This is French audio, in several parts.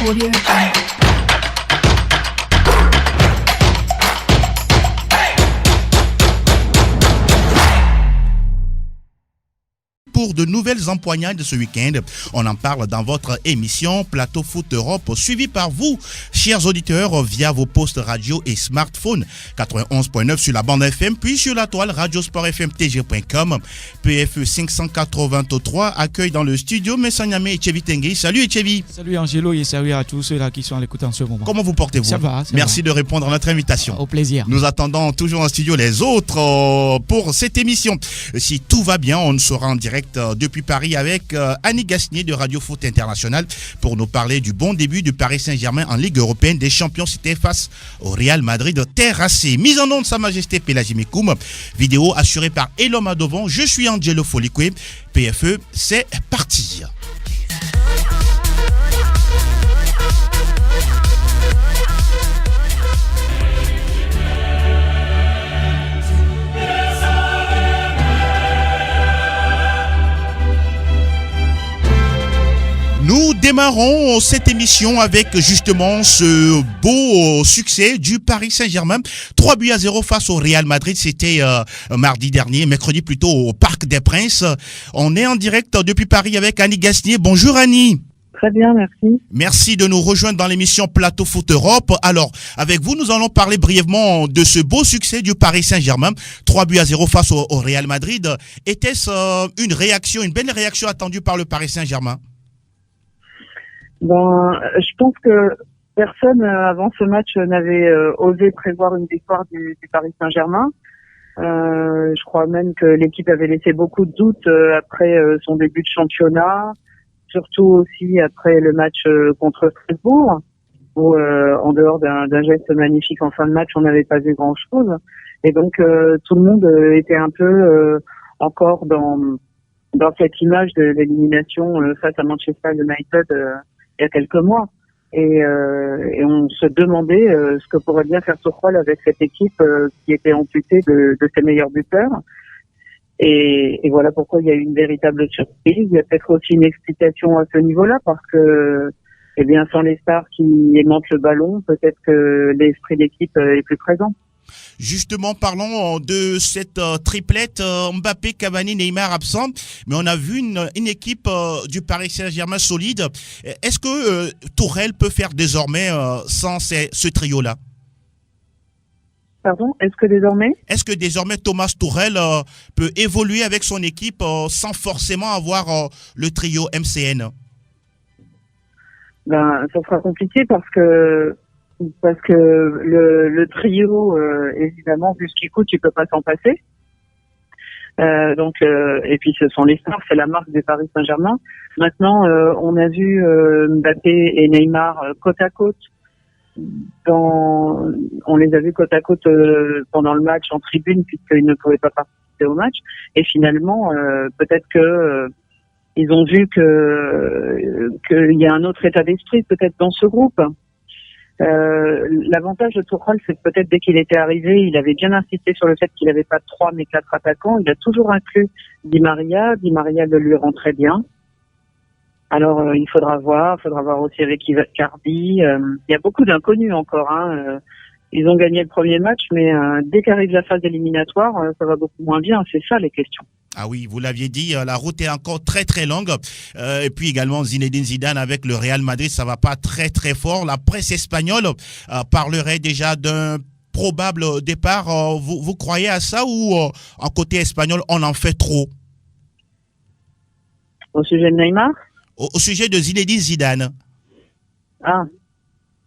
Audio Jungle. Pour de nouvelles empoignades ce week-end, on en parle dans votre émission Plateau Foot Europe, suivi par vous, chers auditeurs, via vos postes radio et smartphones. 91.9 sur la bande FM, puis sur la toile radiosportfmtg.com. PFE 583 accueille dans le studio Messanyame Echevi Tengue. Salut Echevi. Salut Angelo et salut à tous ceux-là qui sont à l'écoute en ce moment. Comment vous portez-vous? Ça va. Merci de répondre à notre invitation. Au plaisir. Nous attendons toujours en studio les autres pour cette émission. Si tout va bien, on sera en direct depuis Paris avec Annie Gasnier de Radio Foot International pour nous parler du bon début du Paris Saint-Germain en Ligue européenne des champions. C'était face au Real Madrid terrassé. Mise en onde Sa Majesté Pelagie Mekoum. Vidéo assurée par Elom Adovon. Je suis Angelo Folikwe. PFE, c'est parti. Nous démarrons cette émission avec justement ce beau succès du Paris Saint-Germain. 3-0 face au Real Madrid. C'était mercredi plutôt au Parc des Princes. On est en direct depuis Paris avec Annie Gasnier. Bonjour Annie. Très bien, merci. Merci de nous rejoindre dans l'émission Plateau Foot Europe. Alors, avec vous, nous allons parler brièvement de ce beau succès du Paris Saint-Germain. 3-0 face au Real Madrid. Était-ce une belle réaction attendue par le Paris Saint-Germain? Bon, je pense que personne avant ce match n'avait osé prévoir une victoire du Paris Saint-Germain. Je crois même que l'équipe avait laissé beaucoup de doutes après son début de championnat, surtout aussi après le match contre Strasbourg, où en dehors d'un geste magnifique en fin de match, on n'avait pas vu grand-chose. Et donc tout le monde était un peu encore dans cette image de l'élimination face à Manchester United il y a quelques mois. Et on se demandait ce que pourrait bien faire Tuchel avec cette équipe qui était amputée de ses meilleurs buteurs. Et voilà pourquoi il y a eu une véritable surprise. Il y a peut-être aussi une explication à ce niveau-là, parce que, eh bien, sans les stars qui aimantent le ballon, peut-être que l'esprit d'équipe est plus présent. Justement, parlons de cette triplette Mbappé, Cavani, Neymar absent, mais on a vu une équipe du Paris Saint-Germain solide. Est-ce que Tuchel peut faire désormais sans ce trio-là? Pardon, est-ce que désormais Thomas Tuchel peut évoluer avec son équipe sans forcément avoir le trio MCN? Ben, ça sera compliqué parce que le trio, évidemment, vu ce qu'il coûte, tu peux pas s'en passer. Et puis ce sont les stars, c'est la marque du Paris Saint-Germain. Maintenant, on a vu Mbappé et Neymar côte à côte. On les a vus côte à côte pendant le match en tribune, puisqu'ils ne pouvaient pas participer au match. Et finalement, peut-être que ils ont vu qu'il y a un autre état d'esprit peut-être dans ce groupe. L'avantage de Tuchel, c'est que peut-être dès qu'il était arrivé, il avait bien insisté sur le fait qu'il n'avait pas 3 mais 4 attaquants. Il a toujours inclus Di Maria le lui rentrait bien. Alors il faudra voir aussi avec Icardi. Il y a beaucoup d'inconnus encore. Ils ont gagné le premier match, mais dès qu'arrive la phase éliminatoire, ça va beaucoup moins bien. C'est ça les questions. Ah oui, vous l'aviez dit, la route est encore très très longue. Et puis également Zinedine Zidane avec le Real Madrid, ça va pas très très fort. La presse espagnole parlerait déjà d'un probable départ. Vous croyez à ça ou en côté espagnol, on en fait trop? Au sujet de Neymar? Au sujet de Zinedine Zidane. Ah,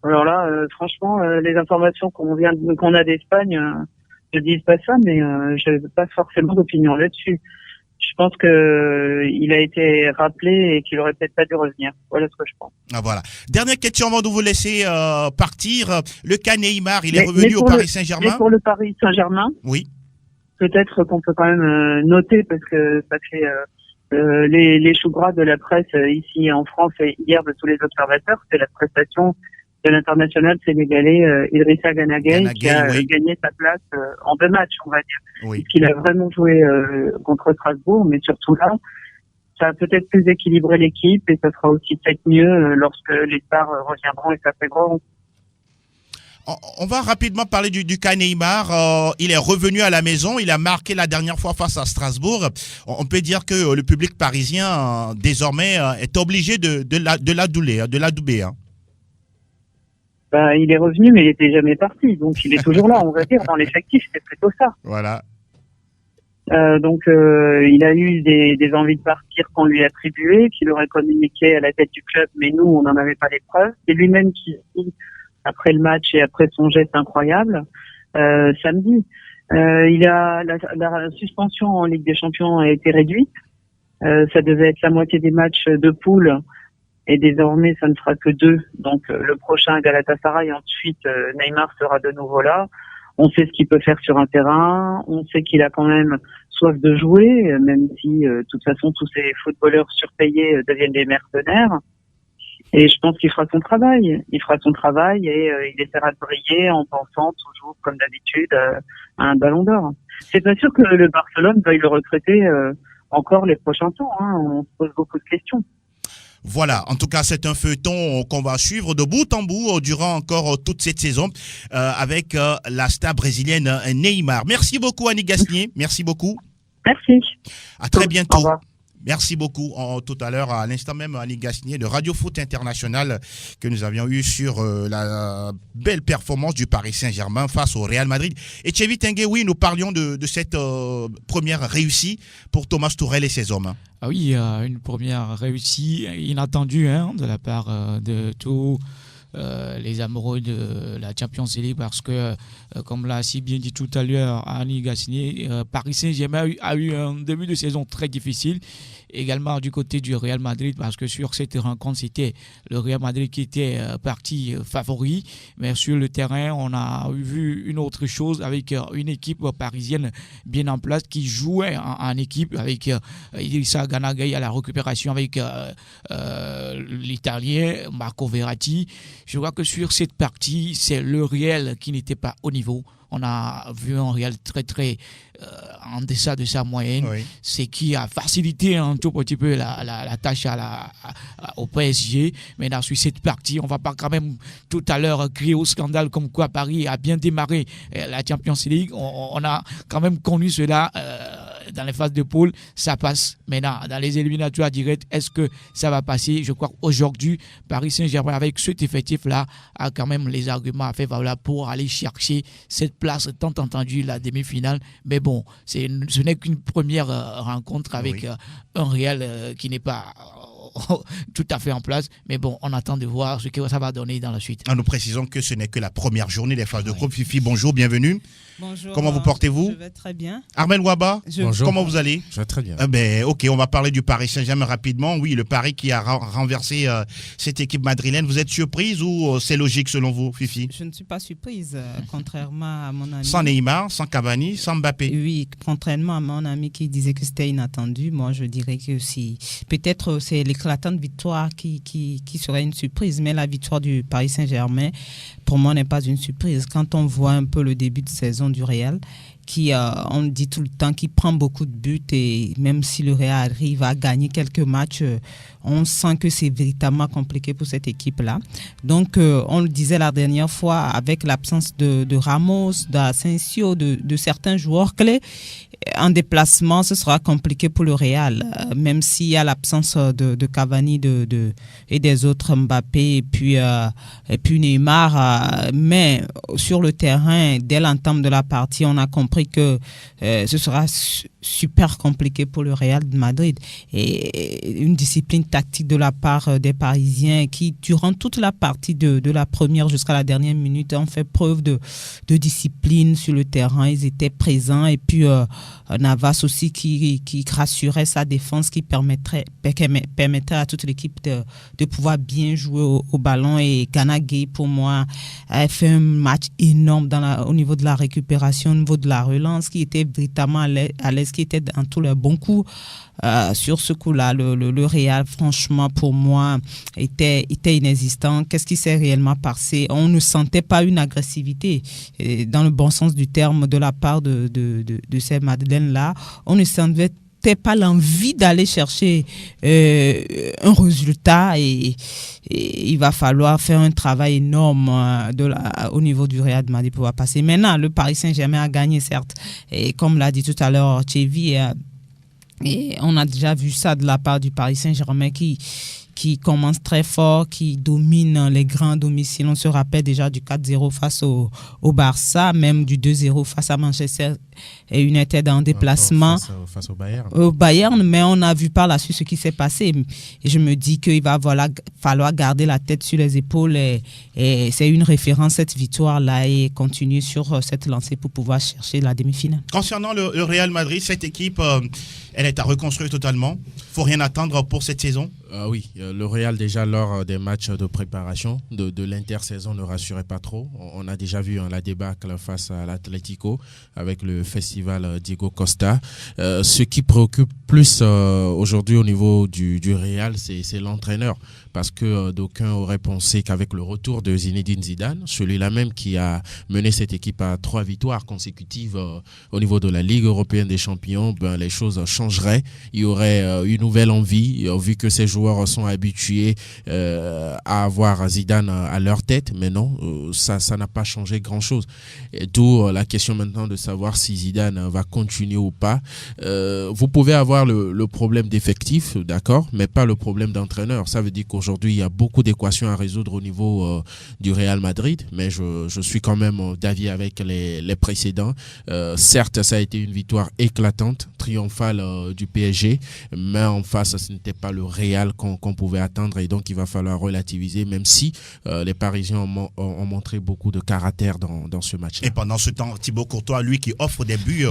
alors là, franchement, les informations qu'on a d'Espagne ne disent pas ça, mais je n'ai pas forcément d'opinion là-dessus. Je pense il a été rappelé et qu'il aurait peut-être pas dû revenir. Voilà ce que je pense. Ah voilà. Dernière question avant de vous laisser partir. Le cas Neymar, il est revenu au Paris Saint-Germain. Mais pour le Paris Saint-Germain, oui. Peut-être qu'on peut quand même noter, parce que ça fait les choux gras de la presse ici en France et hier de tous les observateurs, c'est la prestation de l'international sénégalais Idrissa Gana Gueye qui a gagné sa place en 2 matchs, on va dire. Oui. Il a vraiment joué contre Strasbourg, mais surtout là, ça a peut-être plus équilibré l'équipe et ça sera aussi peut-être mieux lorsque les stars reviendront et s'intégreront. On va rapidement parler du cas Neymar. Il est revenu à la maison. Il a marqué la dernière fois face à Strasbourg. On peut dire que le public parisien, désormais, est obligé de l'adouber. Hein. Il est revenu, mais il était jamais parti. Donc, il est toujours là, on va dire, dans l'effectif. C'est plutôt ça. Voilà. Il a eu des envies de partir qu'on lui attribuait, qu'il aurait communiqué à la tête du club, mais nous, on n'en avait pas les preuves. C'est lui-même qui dit, après le match et après son geste incroyable, samedi. La suspension en Ligue des Champions a été réduite. Ça devait être la moitié des matchs de poule et désormais ça ne sera que 2. Donc le prochain Galatasaray, ensuite Neymar sera de nouveau là. On sait ce qu'il peut faire sur un terrain. On sait qu'il a quand même soif de jouer, même si de toute façon tous ces footballeurs surpayés deviennent des mercenaires. Et je pense qu'il fera son travail. Il fera son travail et il essaiera de briller en pensant toujours, comme d'habitude, à un ballon d'or. C'est pas sûr que le Barcelone veuille le recruter encore les prochains temps. Hein. On se pose beaucoup de questions. Voilà, en tout cas, c'est un feuilleton qu'on va suivre de bout en bout durant encore toute cette saison avec la star brésilienne Neymar. Merci beaucoup, Annie Gasnier. Merci beaucoup. Merci. À très bientôt. Au revoir. Merci beaucoup. Tout à l'heure, à l'instant même, Annie Gasnier de Radio Foot International que nous avions eu sur la belle performance du Paris Saint-Germain face au Real Madrid. Et Thierry Tinguet, oui, nous parlions de cette première réussite pour Thomas Tuchel et ses hommes. Ah oui, une première réussite inattendue de la part de tous les amoureux de la Champions League parce que, comme l'a si bien dit tout à l'heure Annie Gasnier, Paris Saint-Germain a eu un début de saison très difficile. Également du côté du Real Madrid parce que sur cette rencontre c'était le Real Madrid qui était parti favori, mais sur le terrain on a vu une autre chose avec une équipe parisienne bien en place qui jouait en équipe avec Idrissa Gana Gueye à la récupération avec l'Italien Marco Verratti. Je crois que sur cette partie c'est le Real qui n'était pas au niveau. On a vu un Real très très en deçà de sa moyenne, oui. C'est qui a facilité un tout petit peu la tâche au PSG. Mais dans cette partie, on ne va pas quand même tout à l'heure crier au scandale comme quoi Paris a bien démarré la Champions League. On a quand même connu cela dans les phases de poule, ça passe. Maintenant, dans les éliminatoires directs, est-ce que ça va passer? Je crois qu'aujourd'hui, Paris Saint-Germain, avec cet effectif-là, a quand même les arguments à faire valoir pour aller chercher cette place tant entendue, la demi-finale. Mais bon, ce n'est qu'une première rencontre avec un Real qui n'est pas tout à fait en place. Mais bon, on attend de voir ce que ça va donner dans la suite. Nous précisons que ce n'est que la première journée des phases de groupe. Fifi, bonjour, bienvenue. Bonjour. Comment vous portez-vous? Je vais très bien. Armel Ouaba, bonjour. Comment vous allez? Je vais très bien. Ok, on va parler du Paris Saint-Germain rapidement. Oui, le Paris qui a renversé cette équipe madrilène. Vous êtes surprise ou c'est logique selon vous, Fifi? Je ne suis pas surprise, contrairement à mon ami. Sans Neymar, sans Cavani, sans Mbappé. Oui, contrairement à mon ami qui disait que c'était inattendu, moi je dirais que si. Peut-être c'est l'éclatante victoire qui serait une surprise, mais la victoire du Paris Saint-Germain, pour moi, n'est pas une surprise. Quand on voit un peu le début de saison du Real, qui, on dit tout le temps, qu'il prend beaucoup de buts et même si le Real arrive à gagner quelques matchs, on sent que c'est véritablement compliqué pour cette équipe-là. Donc, on le disait la dernière fois, avec l'absence de Ramos, d'Asensio, de certains joueurs clés, en déplacement, ce sera compliqué pour le Real, même s'il y a l'absence de Cavani et des autres Mbappé et puis Neymar. Mais sur le terrain, dès l'entame de la partie, on a compris que ce sera super compliqué pour le Real de Madrid. Et une discipline tactique de la part des Parisiens qui, durant toute la partie de la première jusqu'à la dernière minute, ont fait preuve de discipline sur le terrain. Ils étaient présents et puis Navas aussi qui rassurait sa défense, qui permettrait à toute l'équipe de pouvoir bien jouer au ballon. Et Gana Gueye, pour moi, a fait un match énorme au niveau de la récupération, au niveau de la relance, qui était véritablement à l'aise, qui était dans tous les bons coups. Sur ce coup-là, le Real, franchement, pour moi, était inexistant. Qu'est-ce qui s'est réellement passé? On ne sentait pas une agressivité, dans le bon sens du terme, de la part de ces Madeleines-là. On ne sentait ressentait pas l'envie d'aller chercher un résultat et il va falloir faire un travail énorme au niveau du Real Madrid pour pouvoir passer. Maintenant, le Paris Saint-Germain a gagné, certes, et comme l'a dit tout à l'heure Tchévi, et on a déjà vu ça de la part du Paris Saint-Germain qui commence très fort, qui domine les grands domiciles. On se rappelle déjà du 4-0 face au Barça, même du 2-0 face à Manchester United en déplacement. Face au Bayern. Au Bayern, mais on a vu par la suite ce qui s'est passé. Et je me dis qu'il va falloir garder la tête sur les épaules et c'est une référence, cette victoire-là, et continuer sur cette lancée pour pouvoir chercher la demi-finale. Concernant le Real Madrid, cette équipe, elle est à reconstruire totalement. Il ne faut rien attendre pour cette saison. Oui, le Real déjà lors des matchs de préparation de l'intersaison ne rassurait pas trop. On a déjà vu la débâcle face à l'Atlético avec le festival Diego Costa. Ce qui préoccupe plus aujourd'hui au niveau du Real, c'est l'entraîneur. Parce que d'aucuns auraient pensé qu'avec le retour de Zinedine Zidane, celui-là même qui a mené cette équipe à 3 victoires consécutives au niveau de la Ligue européenne des champions, les choses changeraient. Il y aurait une nouvelle envie, vu que ces joueurs sont habitués à avoir Zidane à leur tête. Mais non, ça n'a pas changé grand-chose. D'où la question maintenant de savoir si Zidane va continuer ou pas. Vous pouvez avoir le problème d'effectif, d'accord, mais pas le problème d'entraîneur. Ça veut dire qu'aujourd'hui, il y a beaucoup d'équations à résoudre au niveau du Real Madrid, mais je suis quand même d'avis avec les précédents. Certes, ça a été une victoire éclatante, triomphale du PSG, mais en face, ce n'était pas le Real qu'on pouvait attendre, et donc il va falloir relativiser, même si les Parisiens ont montré beaucoup de caractère dans ce match. Et pendant ce temps, Thibaut Courtois, lui qui offre des buts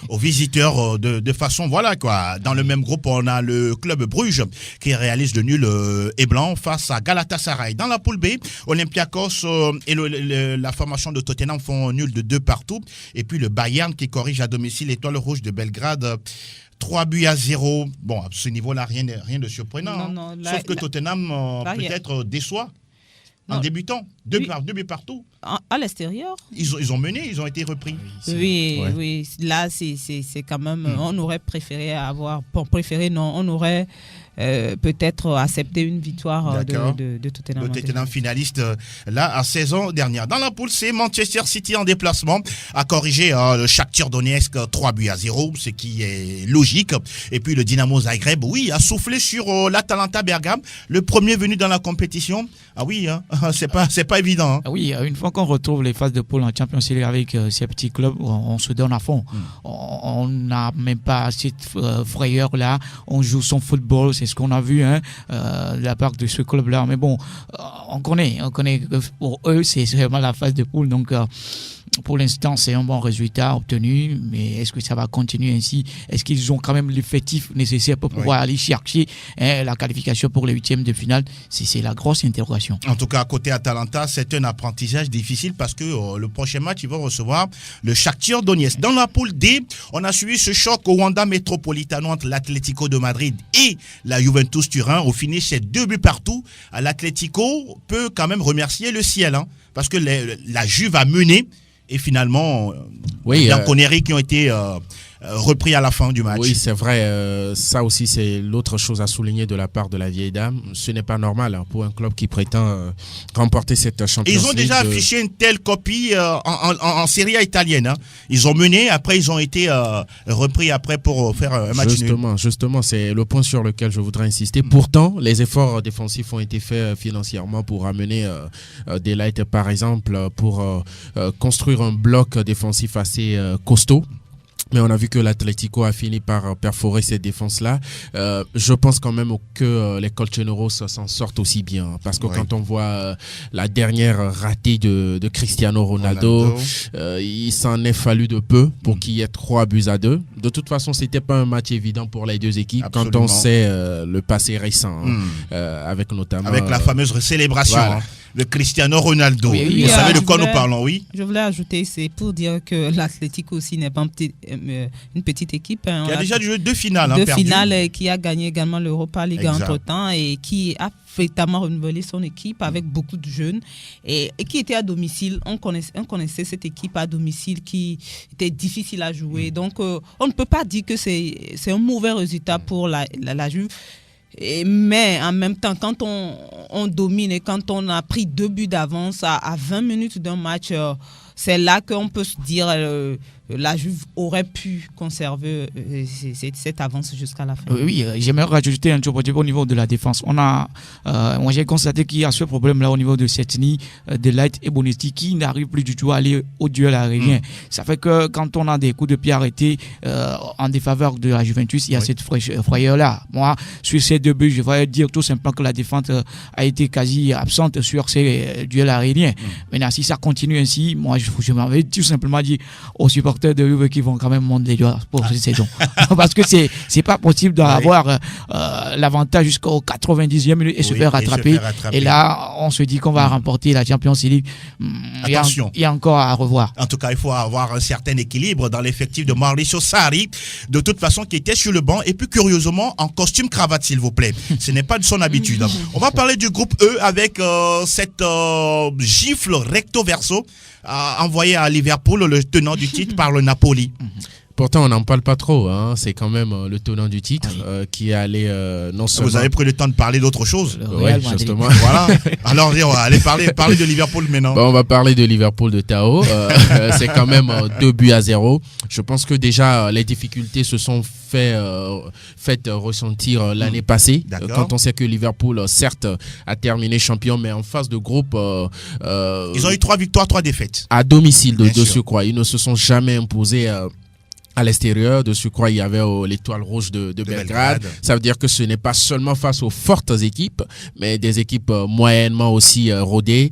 aux visiteurs de façon, voilà quoi. Dans le même groupe, on a le club Bruges qui réalise le nul et blanc face à Galatasaray. Dans la poule B, Olympiakos et la formation de Tottenham font nul de 2 partout. Et puis le Bayern qui corrige à domicile l'Étoile Rouge de Belgrade. 3-0. Bon, à ce niveau-là, rien de surprenant. Non, sauf que Tottenham peut-être déçoit en débutant. 2 buts partout. À l'extérieur. Ils ont mené, ils ont été repris. Oui. Là, c'est quand même... On aurait préféré on aurait peut-être accepté une victoire de Tottenham. Le Tottenham finaliste là à saison dernière. Dans la poule C, Manchester City en déplacement a corrigé le Shakhtar Donetsk 3-0, ce qui est logique. Et puis le Dynamo Zagreb, oui, a soufflé sur l'Atalanta Bergame, le premier venu dans la compétition. Ah oui, c'est pas évident. Hein. Oui, une fois qu'on retrouve les phases de poule en Champions League avec ces petits clubs, on se donne à fond. On n'a même pas cette frayeur-là. On joue son football, c'est ce qu'on a vu de la part de ce club-là. Mais bon, on connaît que pour eux, c'est vraiment la phase de poule. Donc, pour l'instant, c'est un bon résultat obtenu, mais est-ce que ça va continuer ainsi? Est-ce qu'ils ont quand même l'effectif nécessaire pour pouvoir aller chercher la qualification pour les 8e de finale? C'est la grosse interrogation. En tout cas, côté Atalanta, c'est un apprentissage difficile parce que le prochain match, ils vont recevoir le Shakhtar Donetsk. Dans la poule D, on a suivi ce choc au Wanda Metropolitano entre l'Atlético de Madrid et la Juventus Turin. Au finish, c'est 2 buts partout. L'Atlético peut quand même remercier le ciel, parce que la Juve a mené. Et finalement, Bianconeri qui ont été repris à la fin du match. Oui, c'est vrai. Ça aussi, c'est l'autre chose à souligner de la part de la vieille dame. Ce n'est pas normal pour un club qui prétend remporter cette Champions League. Ils ont déjà affiché une telle copie en Serie A italienne. Ils ont mené, après ils ont été repris après pour faire un match nul. Justement, c'est le point sur lequel je voudrais insister. Pourtant, les efforts défensifs ont été faits financièrement pour amener Delight, par exemple, pour construire un bloc défensif assez costaud. Mais on a vu que l'Atlético a fini par perforer cette défense-là. Je pense quand même que les Colchoneros s'en sortent aussi bien. Parce que quand on voit la dernière ratée de Cristiano Ronaldo. Il s'en est fallu de peu pour qu'il y ait 3-2. De toute façon, c'était pas un match évident pour les deux équipes. Absolument. Quand on sait le passé récent, avec notamment... Avec la fameuse célébration. Voilà. de Cristiano Ronaldo. Oui, vous savez de quoi nous parlons, oui? Je voulais ajouter, c'est pour dire que l'Atlético aussi n'est pas une petite équipe. Hein. Qui a déjà joué 2 finales. Deux finales, qui a gagné également l'Europa League entre-temps et qui a véritablement renouvelé son équipe avec beaucoup de jeunes et qui était à domicile. On connaissait cette équipe à domicile qui était difficile à jouer. Donc, on ne peut pas dire que c'est un mauvais résultat pour la Juve. Mais en même temps, quand on domine et quand on a pris 2 buts d'avance à 20 minutes d'un match, c'est là qu'on peut se dire la Juve aurait pu conserver cette avance jusqu'à la fin. Oui, j'aimerais rajouter un truc au niveau de la défense. Moi, j'ai constaté qu'il y a ce problème-là au niveau de Setini, de Light et Bonetti qui n'arrivent plus du tout à aller au duel aérien. Ça fait que quand on a des coups de pied arrêtés en défaveur de la Juventus, il y a cette frayeur-là. Moi, sur ces 2 buts, je vais dire tout simplement que la défense a été quasi absente sur ces duels aériens. Maintenant, si ça continue ainsi, moi, je m'avais tout simplement dit aux supporters de Juve qui vont quand même monter les doigts pour cette saison. Parce que c'est pas possible d'avoir l'avantage jusqu'au 90e minute et se faire rattraper. Et là, on se dit qu'on va remporter la Champions League. Attention. Il y a encore à revoir. En tout cas, il faut avoir un certain équilibre dans l'effectif de Mauricio Sarri, de toute façon, qui était sur le banc et puis curieusement en costume cravate, s'il vous plaît. Ce n'est pas de son habitude. On va parler du groupe E avec cette gifle recto verso envoyée à Liverpool, le tenant du titre, par le Napoli. Pourtant, on n'en parle pas trop. Hein. C'est quand même le tenant du titre qui est allé non seulement... Vous avez pris le temps de parler d'autre chose. Oui, justement. Voilà. Alors, on va aller parler de Liverpool maintenant. Bon, on va parler de Liverpool de Tao. C'est quand même 2-0. Je pense que déjà, les difficultés se sont faites ressentir l'année passée. Quand on sait que Liverpool, certes, a terminé champion, mais en phase de groupe... ils ont eu 3 victoires, 3 défaites. À domicile de surcroît. Ils ne se sont jamais imposés... à l'extérieur, de surcroît, il y avait l'étoile rouge de Belgrade. Ça veut dire que ce n'est pas seulement face aux fortes équipes, mais des équipes moyennement aussi rodées.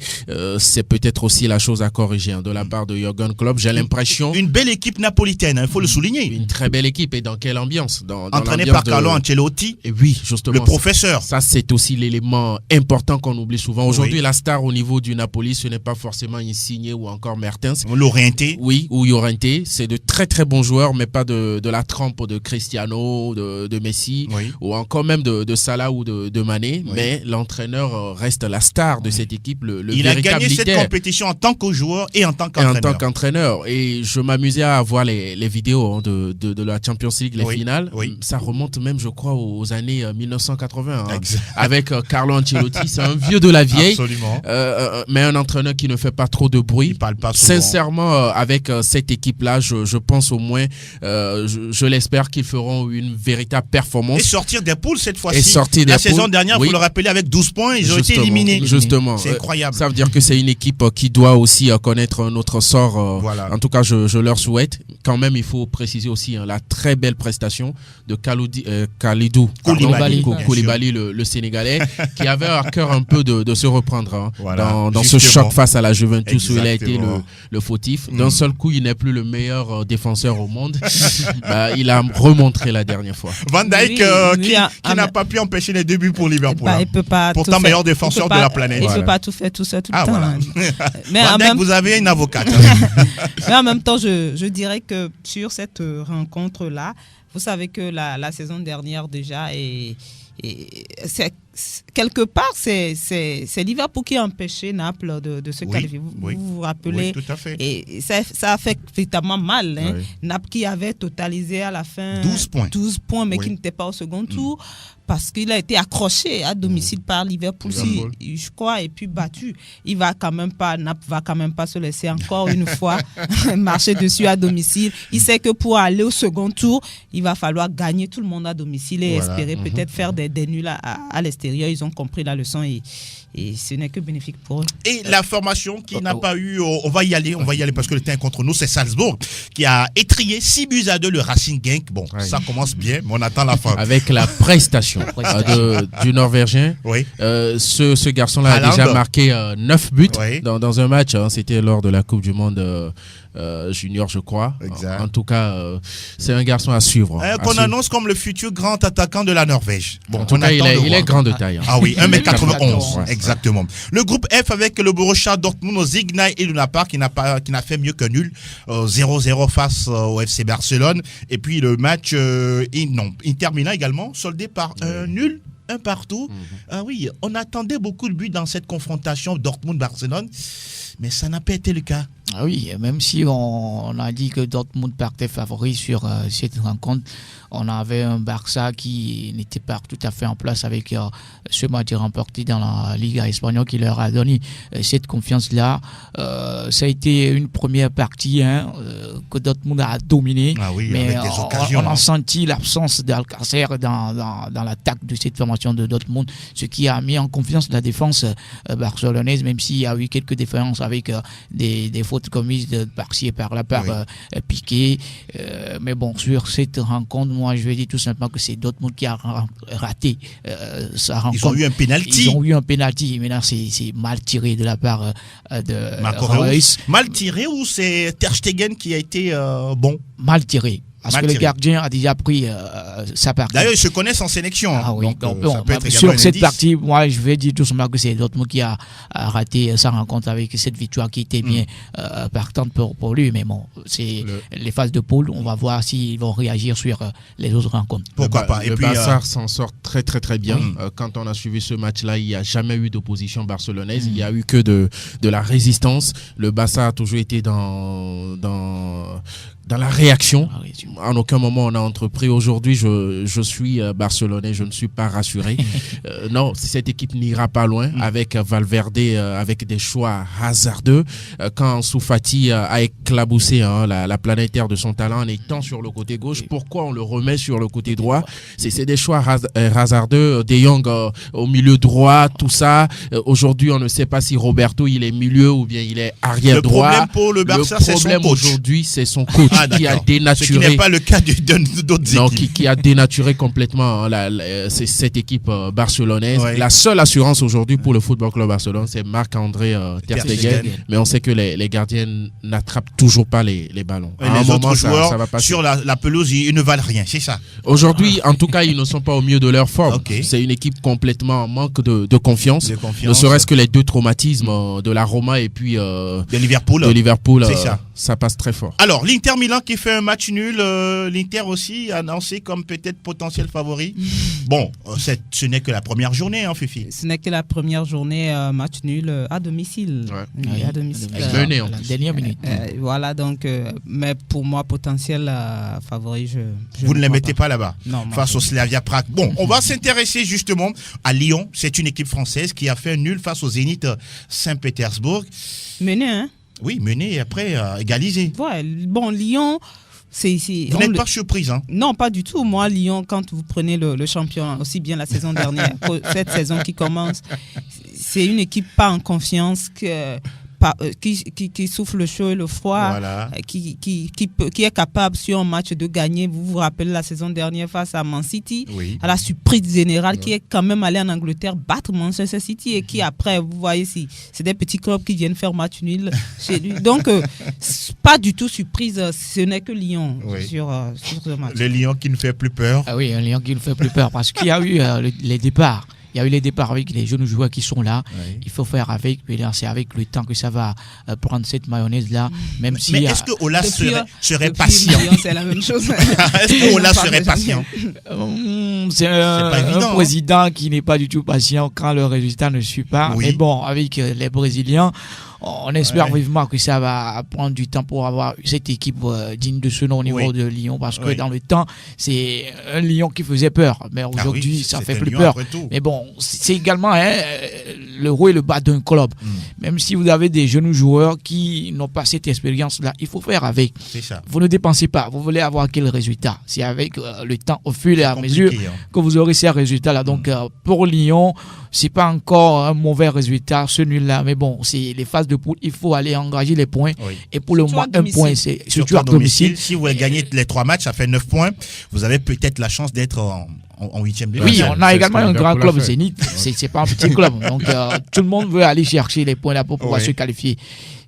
C'est peut-être aussi la chose à corriger de la part de Jürgen Klopp. J'ai l'impression... Une belle équipe napolitaine, il faut le souligner. Une très belle équipe. Et dans quelle ambiance? Entraîné par Carlo Ancelotti. Et oui, justement. Le professeur. Ça, c'est aussi l'élément important qu'on oublie souvent. Aujourd'hui, la star au niveau du Napoli, ce n'est pas forcément Insigne ou encore Mertens. Llorente. Oui, ou Llorente. C'est de très très bons joueurs, mais pas de la trempe de Cristiano, de Messi, ou encore même de Salah ou de Mané, mais l'entraîneur reste la star de cette équipe, le Il a gagné cette compétition en tant que joueur et en tant qu'entraîneur. Et je m'amusais à voir les vidéos de la Champions League, les finales. Ça remonte même, je crois, aux années 1980, avec Carlo Ancelotti. C'est un vieux de la vieille, mais un entraîneur qui ne fait pas trop de bruit. Il parle pas souvent. Sincèrement, avec cette équipe-là, je pense au moins... je l'espère qu'ils feront une véritable performance. Et sortir des poules cette fois-ci. La saison dernière, vous le rappelez, avec 12 points, ils ont été éliminés. Justement. C'est incroyable. Ça veut dire que c'est une équipe qui doit aussi connaître notre sort. En tout cas, je leur souhaite. Quand même, il faut préciser aussi la très belle prestation de Kalidou Koulibaly, le Sénégalais, qui avait à cœur un peu de se reprendre dans ce choc face à la Juventus où il a été le fautif. D'un seul coup, il n'est plus le meilleur défenseur au monde. Il a remontré la dernière fois. Van Dijk qui n'a pas pu empêcher les 2 buts pour Liverpool. Il peut pas pourtant meilleur défenseur de la planète. Il ne peut pas tout faire tout seul tout le temps. Voilà. Mais Van Dijk, vous avez une avocate. Mais en même temps, je dirais que sur cette rencontre-là, vous savez que la saison dernière déjà c'est quelque part, c'est Liverpool qui a empêché Naples de se qualifier. Vous vous rappelez? Oui, tout à fait. Et ça a fait véritablement mal. Naples qui avait totalisé à la fin 12 points, mais qui n'était pas au second tour. Parce qu'il a été accroché à domicile par Liverpool, je crois, et puis battu. Naples va quand même pas se laisser encore une fois marcher dessus à domicile. Il sait que pour aller au second tour, il va falloir gagner tout le monde à domicile et espérer peut-être faire des nuls à l'extérieur. Ils ont compris la leçon et ce n'est que bénéfique pour eux. Et la formation qui n'a pas eu, on va y aller parce que le temps est contre nous, c'est Salzbourg qui a étrié 6-2 le Racing Genk. Bon, ça commence bien, mais on attend la fin. Avec la prestation du Norvégien. Ce garçon-là a déjà marqué 9 buts dans un match. C'était lors de la Coupe du Monde junior, je crois. Exact. En tout cas, c'est un garçon à suivre. Qu'on annonce comme le futur grand attaquant de la Norvège. Bon, en tout cas, il est grand de taille. Ah oui, 1m91, Ouais. exactement. Le groupe F avec le Borussia Dortmund, au Signal Iduna Park, qui n'a fait mieux que nul, 0-0 face au FC Barcelone. Et puis le match Inter Milan également, soldé par un nul. Un partout. Ah oui, on attendait beaucoup de buts dans cette confrontation Dortmund-Barcelone, mais ça n'a pas été le cas. Ah oui, même si on a dit que Dortmund partait favori sur cette rencontre, on avait un Barça qui n'était pas tout à fait en place avec ce match remporté dans la Liga espagnole qui leur a donné cette confiance-là. Ça a été une première partie que Dortmund a dominée, Ah oui, mais avec des occasions. on a senti l'absence d'Alcacer dans l'attaque de cette formation de Dortmund, ce qui a mis en confiance la défense barcelonaise, même s'il y a eu quelques différences avec des fautes commises par-ci et par-là par Piqué. Mais bon, sur cette rencontre, moi je vais dire tout simplement que c'est Dortmund qui a raté sa rencontre. Ils ont eu un penalty. Ils ont eu un penalty. Maintenant, c'est mal tiré de la part de Marco Reus. Mal tiré ou c'est Ter Stegen qui a été bon? Mal tiré. Parce que le gardien a déjà pris sa partie. D'ailleurs, ils se connaissent en sélection. Ah oui, donc, bon, ça peut être sur également un cette indice. partie, moi, je vais dire tout simplement que c'est Dortmund qui a raté sa rencontre avec cette victoire qui était bien partante pour lui. Mais bon, c'est les phases de poule. On va voir s'ils vont réagir sur les autres rencontres. Pourquoi pas. Et Le puis, Barça s'en sort très très très bien. Quand on a suivi ce match-là, il n'y a jamais eu d'opposition barcelonaise. Il n'y a eu que de la résistance. Le Barça a toujours été dans la réaction. En aucun moment on a entrepris. Aujourd'hui, je suis barcelonais, je ne suis pas rassuré. Non, cette équipe n'ira pas loin avec Valverde, avec des choix hasardeux. Quand Ansu Fati a éclaboussé la planète Terre de son talent en étant sur le côté gauche, pourquoi on le remet sur le côté droit? C'est des choix hasardeux. De Jong au milieu droit, tout ça. Aujourd'hui, on ne sait pas si Roberto il est milieu ou bien il est arrière droit. Le problème pour le Barça, c'est son problème coach. aujourd'hui, c'est son coach qui a dénaturé. Ce qui n'est pas le cas d'autres Non, équipes. qui a dénaturé complètement cette équipe barcelonaise. Ouais. La seule assurance aujourd'hui pour le Football Club Barcelone, c'est Marc-André Ter Stegen. Mais on sait que les gardiens n'attrapent toujours pas les ballons. Et À un les moment, autres ça joueurs va passer. sur la pelouse, ils ne valent rien, c'est ça. Aujourd'hui, en tout cas, ils ne sont pas au mieux de leur forme. Ok. C'est une équipe complètement en manque de confiance. De confiance. Ne serait-ce que les deux traumatismes de la Roma et puis De Liverpool. de C'est ça passe très fort. Alors, l'Inter Milan qui fait un match nul, l'Inter aussi annoncé comme peut-être potentiel favori. Bon, ce n'est que la première journée, Fifi. Ce n'est que la première journée, match nul à domicile. Ouais. Oui, à domicile. Mené, en la plus. dernière minute. Voilà, donc, mais pour moi, potentiel favori, je Vous ne les vois mettez pas là-bas Non, moi, face au Slavia Prague. Bon, on va s'intéresser justement à Lyon. C'est une équipe française qui a fait un nul face au Zénith Saint-Pétersbourg. Mené, hein? Oui, mené et après égalisé. Ouais, bon, Lyon, Vous n'êtes pas surprise, hein? Non, pas du tout. Moi, Lyon, quand vous prenez le champion, aussi bien la saison dernière que cette saison qui commence, c'est une équipe pas en confiance qui souffle le chaud et le froid, Voilà. qui est capable sur un match de gagner. Vous vous rappelez la saison dernière face à Man City, Oui. à la surprise générale, qui est quand même allé en Angleterre battre Manchester City et qui après, vous voyez, c'est des petits clubs qui viennent faire match nul chez lui. Donc, pas du tout surprise, ce n'est que Lyon sur ce match. Le Lyon qui ne fait plus peur. Ah oui, un Lyon qui ne fait plus peur parce qu'il y a eu les départs. Il y a eu les départs avec les jeunes joueurs qui sont là. Oui. Il faut faire avec. C'est avec le temps que ça va prendre cette mayonnaise-là. Même si Mais est-ce que Ola serait Depuis patient? Lyon, c'est la même chose. Est-ce que Ola serait patient? c'est pas évident, un président qui n'est pas du tout patient quand le résultat ne suit pas. Oui. Mais bon, avec les Brésiliens, on espère vivement que ça va prendre du temps pour avoir cette équipe digne de ce nom au niveau de Lyon. Parce que dans le temps, c'est un Lyon qui faisait peur. Mais aujourd'hui, ça fait plus peur. Mais bon, c'est également le haut et le bas d'un club. Même si vous avez des jeunes joueurs qui n'ont pas cette expérience-là, il faut faire avec. C'est ça. Vous ne dépensez pas. Vous voulez avoir quel résultat? C'est avec le temps, au fur et à mesure, que vous aurez ces résultats-là. Donc, pour Lyon, c'est pas encore un mauvais résultat, ce nul-là. Mais bon, c'est les phases de poule. Il faut aller engager les points. Oui. Et pour le moment, un point, c'est surtout à domicile. Si vous gagnez les 3 matchs, ça fait 9 points. Vous avez peut-être la chance d'être en 8e de Oui, finale. on a c'est également ce que un grand Liverpool a club fait. Zénith. C'est pas un petit club. Donc, tout le monde veut aller chercher les points là pour pouvoir se qualifier.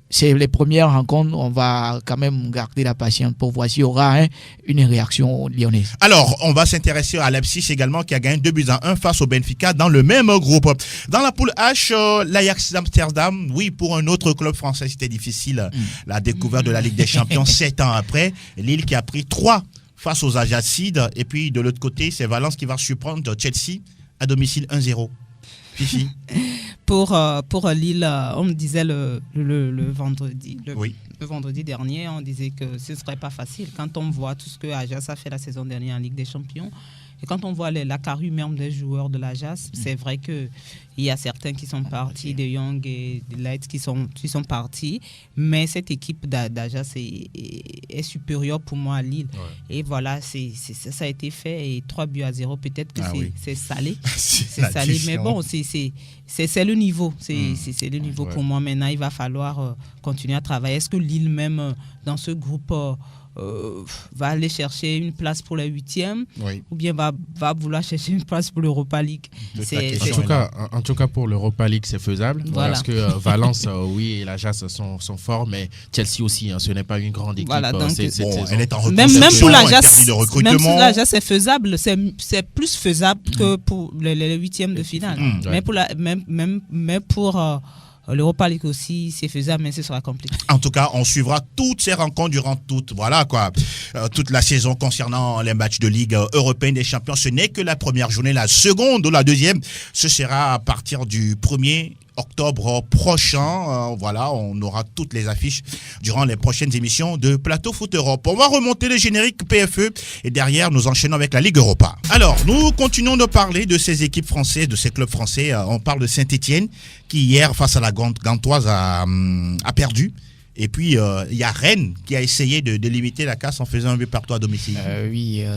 c'est les premières rencontres, on va quand même garder la patience pour voir s'il y aura une réaction lyonnaise. Alors, on va s'intéresser à Leipzig également qui a gagné 2-1 face au Benfica dans le même groupe. Dans la poule H, l'Ajax Amsterdam, oui, pour un autre club français, c'était difficile. La découverte de la Ligue des Champions 7 ans après. Lille qui a pris 3 face aux Ajaxides. Et puis, de l'autre côté, c'est Valence qui va surprendre Chelsea à domicile 1-0. Fifi. Pour Lille, on me disait le vendredi, le vendredi dernier, on disait que ce ne serait pas facile. Quand on voit tout ce que Ajax a fait la saison dernière en Ligue des Champions, et quand on voit la carrure même des joueurs de l'Ajax, c'est vrai qu'il y a certains qui sont partis, De Jong et de Leitz qui sont partis, mais cette équipe d'Ajax est supérieure pour moi à Lille. Ouais. Et voilà, ça a été fait, et 3-0, peut-être que c'est salé. C'est salé, mais bon, c'est le niveau. C'est le niveau pour moi. Maintenant, il va falloir continuer à travailler. Est-ce que Lille, même dans ce groupe, va aller chercher une place pour les 8e ou bien va vouloir chercher une place pour l'Europa League? En tout cas, pour l'Europa League, c'est faisable. Voilà. Parce que Valence, et l'Ajax sont forts, mais Chelsea aussi, ce n'est pas une grande équipe. Voilà, donc, cette saison. Elle est en même pour l'Ajax, c'est faisable. C'est plus faisable que pour les 8e de finale. Mais pour l'Europa League aussi, c'est faisable, mais ce sera compliqué. En tout cas, on suivra toutes ces rencontres durant toute la saison concernant les matchs de Ligue européenne des champions. Ce n'est que la première journée, la seconde ou la deuxième, ce sera à partir du 1er octobre prochain. On aura toutes les affiches durant les prochaines émissions de Plateau Foot Europe. On va remonter le générique PFE et derrière, nous enchaînons avec la Ligue Europa. Alors, nous continuons de parler de ces équipes françaises, de ces clubs français. On parle de Saint-Etienne qui, hier, face à la Gantoise, a perdu. Et puis, il y a Rennes qui a essayé de limiter la casse en faisant un but partout à domicile.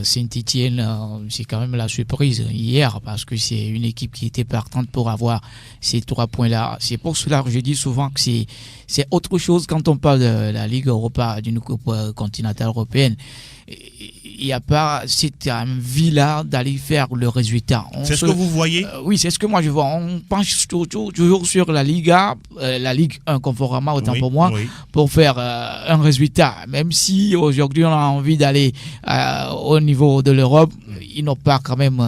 Saint-Etienne, c'est quand même la surprise hier parce que c'est une équipe qui était partante pour avoir ces 3 points-là. C'est pour cela que je dis souvent que c'est autre chose quand on parle de la Ligue Europa, d'une coupe continentale européenne. Il n'y a pas cette envie-là d'aller faire le résultat. C'est ce que vous voyez? Oui, c'est ce que moi je vois. On penche toujours sur la Liga, la Ligue 1 Conforama, autant pour moi, pour faire un résultat. Même si aujourd'hui on a envie d'aller au niveau de l'Europe, ils n'ont pas quand même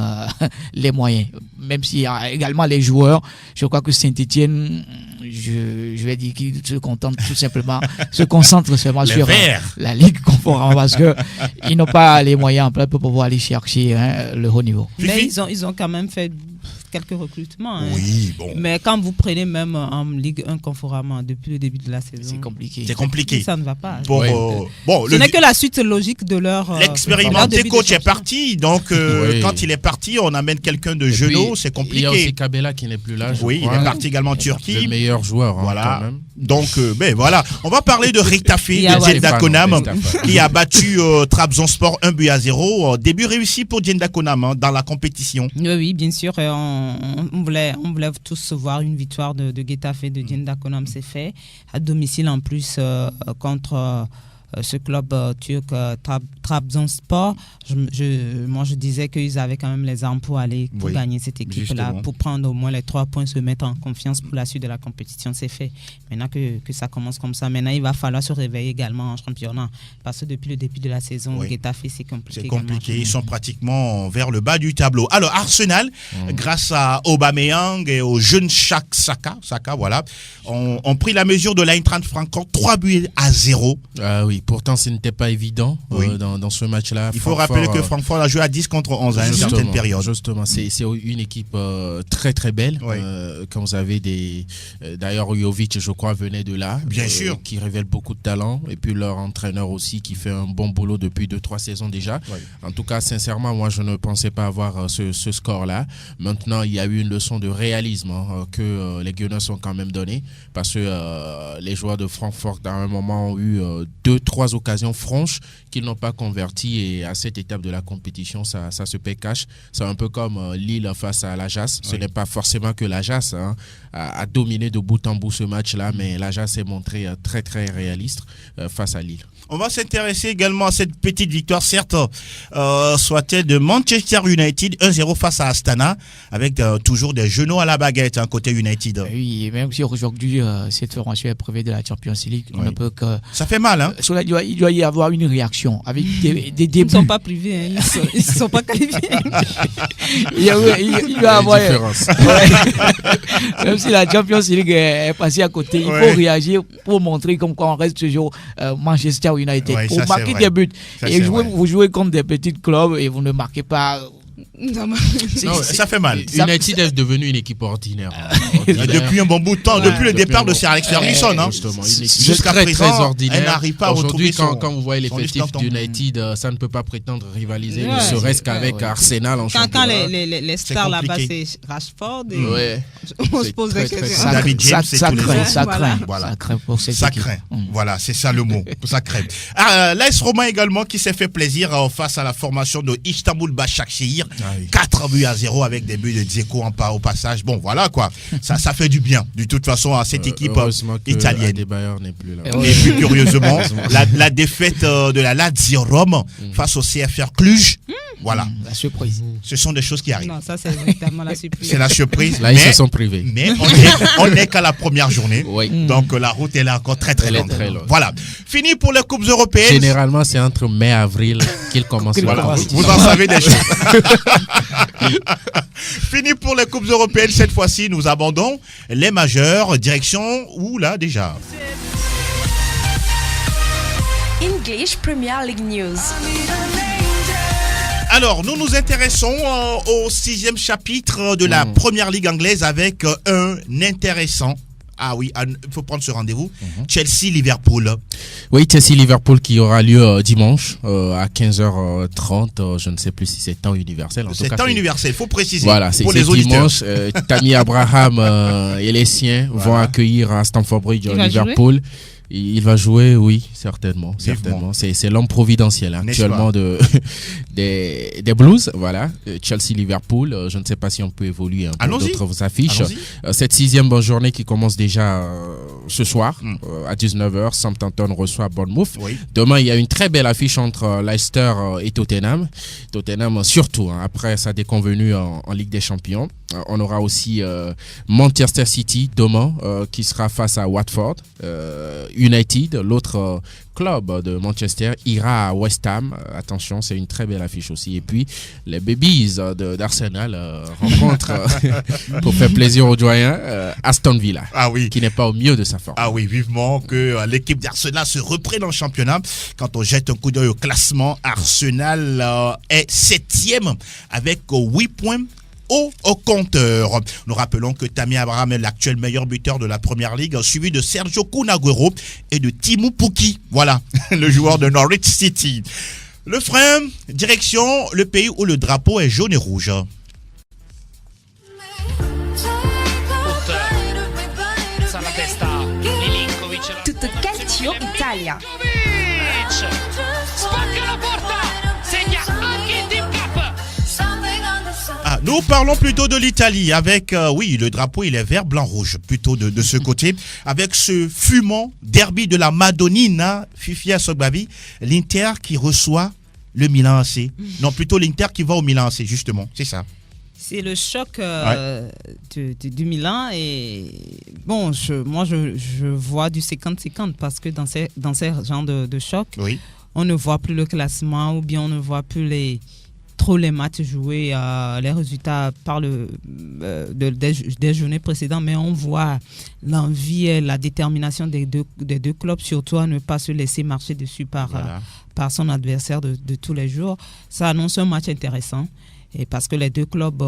les moyens. Même s'il y a également les joueurs, je crois que Saint-Etienne, je vais dire qu'ils se concentrent seulement sur la Ligue Conforama parce qu'ils n'ont pas les moyens en place pour pouvoir aller chercher le haut niveau. Mais ils ont quand même fait quelques recrutements. Oui, bon. Mais quand vous prenez même en Ligue 1 Conforama depuis le début de la saison, c'est compliqué. Ça ne va pas. Ce n'est que la suite logique de leur... L'expérimenté coach est parti, donc quand il est parti, on amène quelqu'un de genou, c'est compliqué. Il y a aussi Kabela qui n'est plus là. Il est parti également en Turquie. Le meilleur joueur, voilà. Quand même. Donc, on va parler de Retafe de Djenda Konam qui a battu Trabzonspor 1-0. Début réussi pour Djenda Konam dans la compétition. Oui, bien sûr. On voulait tous voir une victoire de Getafe de Djenda Konam, c'est fait. À domicile en plus contre ce club turc Trabzonspor. Moi, je disais qu'ils avaient quand même les armes pour aller gagner cette équipe-là, justement. Pour prendre au moins les 3 points, se mettre en confiance pour la suite de la compétition. C'est fait. Maintenant que ça commence comme ça, maintenant, il va falloir se réveiller également en championnat. Parce que depuis le début de la saison, Getafe, c'est compliqué. C'est compliqué. Ils sont pratiquement vers le bas du tableau. Alors, Arsenal, grâce à Aubameyang et au jeune Saka, ont pris la mesure de l'Eintracht Francfort, 3-0. Ah oui, pourtant, ce n'était pas évident dans ce match-là. Il faut rappeler que Francfort a joué à 10 contre 11 à une certaine période. Justement, c'est une équipe très très belle. Quand vous avez d'ailleurs, Jovic, je crois, venait de là. Bien sûr. Qui révèle beaucoup de talent. Et puis leur entraîneur aussi qui fait un bon boulot depuis 2-3 saisons déjà. En tout cas, sincèrement, moi, je ne pensais pas avoir ce score-là. Maintenant, il y a eu une leçon de réalisme que les Gunners ont quand même donné. Parce que les joueurs de Francfort, à un moment, ont eu 2-3 3 occasions franches qu'ils n'ont pas converties. Et à cette étape de la compétition, ça se paie cash. C'est un peu comme Lille face à l'Ajax. Ce n'est pas forcément que l'Ajax a dominé de bout en bout ce match-là, mais l'Ajax s'est montré très très réaliste face à Lille. On va s'intéresser également à cette petite victoire, certes, soit-elle de Manchester United 1-0 face à Astana, avec toujours des genoux à la baguette, côté United. Oui, même si aujourd'hui cette formation est privée de la Champions League, on ne peut que... Ça fait mal, hein. Il doit y avoir une réaction avec des débuts. Ils ne sont pas privés, ils ne sont pas qualifiés. Il doit y avoir... Même si la Champions League est passée à côté, il faut réagir pour montrer comme quoi on reste toujours Manchester United, pour marquer des buts. Et vous jouez contre des petits clubs et vous ne marquez pas. Non, ça fait mal. United est devenu une équipe ordinaire. Depuis un bon bout de temps, depuis le départ de Sir Alex Ferguson. Jusqu'à présent, elle n'arrive pas à retrouver son... Quand vous voyez l'effectif d'United, ça ne peut pas prétendre rivaliser, ne serait-ce qu'avec Arsenal en championnat. Quand les stars là-bas, c'est Rashford, on se pose des questions. David James, ça craint. Voilà. Ça craint. Voilà, c'est ça le mot. Ça craint. L'AS Roma également qui s'est fait plaisir face à la formation de Istanbul Başakşehir. 4-0 avec des buts de Dzeko au passage. Bon, voilà quoi. Ça fait du bien, de toute façon, à cette équipe italienne. Adebayor n'est plus là. Et plus curieusement, la défaite de la Lazio Rome face au CFR Cluj. Voilà. La surprise. Ce sont des choses qui arrivent. Non, ça c'est véritablement la surprise. C'est la surprise. Là, ils se sont privés. Mais on n'est qu'à la première journée. Oui. Donc la route est là encore très longue. Très longue. Voilà. Fini pour les coupes européennes. Généralement, c'est entre mai et avril qu'ils commencent. Voilà. Vous en savez des choses. Fini pour les coupes européennes. Cette fois-ci, nous abandonnons les majeurs. Direction où là déjà? English Premier League News. Alors, nous nous intéressons au 6e chapitre de la Première Ligue anglaise avec un intéressant. Ah oui, il faut prendre ce rendez-vous. Chelsea-Liverpool. Oui, Chelsea-Liverpool qui aura lieu dimanche à 15h30. Je ne sais plus si c'est temps universel. C'est temps universel, il faut préciser. Voilà, c'est pour les auditeurs. Dimanche. Tammy Abraham et les siens vont accueillir à Stamford Bridge Liverpool. Il va jouer, oui, certainement. C'est l'homme providentiel actuellement des Blues. Voilà, Chelsea-Liverpool. Je ne sais pas si on peut évoluer un peu d'autres affiches. Cette 6e journée qui commence déjà ce soir à 19h. Southampton reçoit Bournemouth. Oui. Demain, il y a une très belle affiche entre Leicester et Tottenham. Tottenham surtout, après sa déconvenue en Ligue des Champions. On aura aussi Manchester City demain qui sera face à Watford. United, l'autre club de Manchester, ira à West Ham. Attention, c'est une très belle affiche aussi. Et puis, les Babies d'Arsenal rencontrent, pour faire plaisir aux doyens, Aston Villa, qui n'est pas au mieux de sa forme. Ah oui, vivement que l'équipe d'Arsenal se reprenne en championnat. Quand on jette un coup d'œil au classement, Arsenal est 7e avec 8 points au compteur. Nous rappelons que Tammy Abraham est l'actuel meilleur buteur de la Première Ligue, suivi de Sergio Kun Aguero et de Teemu Pukki. Voilà, le joueur de Norwich City. Le frein, direction le pays où le drapeau est jaune et rouge. Tutto calcio Italia. Nous parlons plutôt de l'Italie avec, le drapeau il est vert, blanc, rouge, plutôt de ce côté, avec ce fumant derby de la Madonnina, Fifia Sogbavi, l'Inter qui reçoit le Milan AC. Non, plutôt l'Inter qui va au Milan AC, justement, c'est ça. C'est le choc du Milan et bon, je vois du 50-50 parce que dans ces genres de chocs, on ne voit plus le classement ou bien on ne voit plus trop les matchs joués, les résultats parlent des journées précédentes, mais on voit l'envie et la détermination des deux clubs, surtout à ne pas se laisser marcher dessus par son adversaire de tous les jours. Ça annonce un match intéressant. Et parce que les deux clubs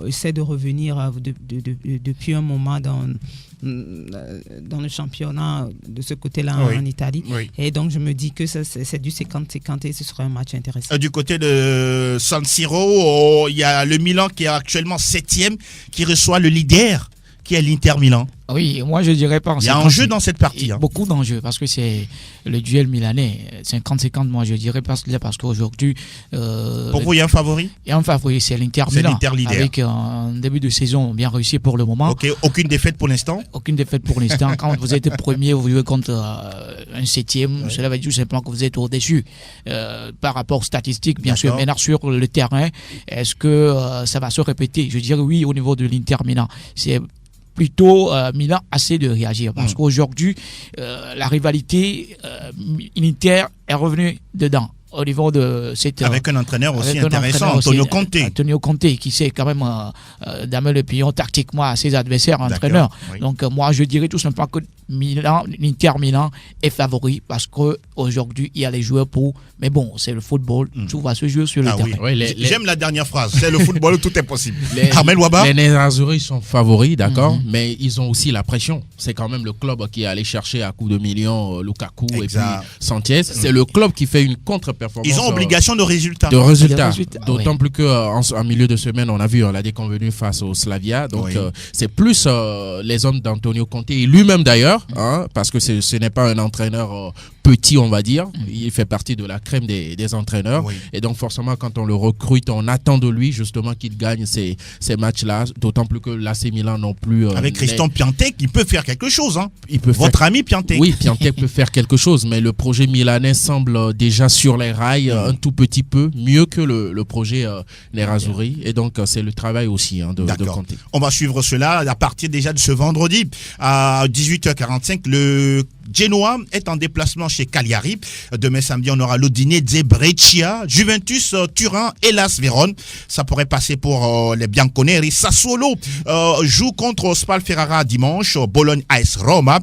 essaient de revenir depuis un moment dans le championnat de ce côté-là en Italie. Oui. Et donc, je me dis que c'est du 50-50 et ce sera un match intéressant. Du côté de San Siro, il y a le Milan qui est actuellement 7e, qui reçoit le leader, qui est l'Inter Milan. Oui, moi je dirais pas. Il y a un jeu dans cette partie. Beaucoup d'enjeux parce que c'est le duel milanais. 50-50, moi je dirais parce qu'aujourd'hui. Pour vous, il y a un favori? Il y a un favori, c'est l'Inter Milan. C'est l'Inter leader. Avec un début de saison bien réussi pour le moment. Ok, aucune défaite pour l'instant? Aucune défaite pour l'instant. Quand vous êtes premier, vous jouez contre un 7e. Cela veut dire tout simplement que vous êtes au-dessus par rapport aux statistiques, bien sûr. Maintenant, sur le terrain, est-ce que ça va se répéter? Je dirais oui au niveau de l'Inter Milan. C'est plutôt Milan assez de réagir parce qu'aujourd'hui la rivalité l'Inter est revenue dedans au niveau de cette avec un entraîneur aussi intéressant, Antonio Conte. Antonio Conte qui sait quand même damer le pion tactiquement à ses adversaires entraîneurs. Oui. Donc moi je dirais tout simplement que l'Inter Milan est favori parce que aujourd'hui il y a les joueurs pour, mais bon c'est le football, tout va se jouer sur le terrain. Oui, j'aime la dernière phrase, c'est le football, tout est possible. Armel Waba. Les Nerazzurri sont favoris, d'accord, mais ils ont aussi la pression. C'est quand même le club qui est allé chercher à coups de millions Lukaku et puis Sanchez. C'est le club qui fait une contre-performance. Ils ont obligation de résultat. D'autant plus qu'en milieu de semaine, on a vu la déconvenue face au Slavia. Donc c'est plus les hommes d'Antonio Conte et lui-même d'ailleurs. Parce que ce n'est pas un entraîneur petit, on va dire. Il fait partie de la crème des entraîneurs. Et donc forcément, quand on le recrute, on attend de lui justement qu'il gagne ces matchs-là. D'autant plus que l'AC Milan non plus... Avec Christian Piatek, il peut faire quelque chose. Votre ami Piatek. Oui, Piatek peut faire quelque chose, mais le projet milanais semble déjà sur les rails un tout petit peu, mieux que le projet Nerazzurri. Et donc c'est le travail aussi de Conte. On va suivre cela à partir déjà de ce vendredi à 18h45. Le Genoa est en déplacement chez Cagliari. Demain samedi, on aura l'Udinese Brescia, Juventus Turin, Hellas Vérone. Ça pourrait passer pour les Bianconeri. Sassuolo joue contre Spal Ferrara dimanche. Bologne AS Roma.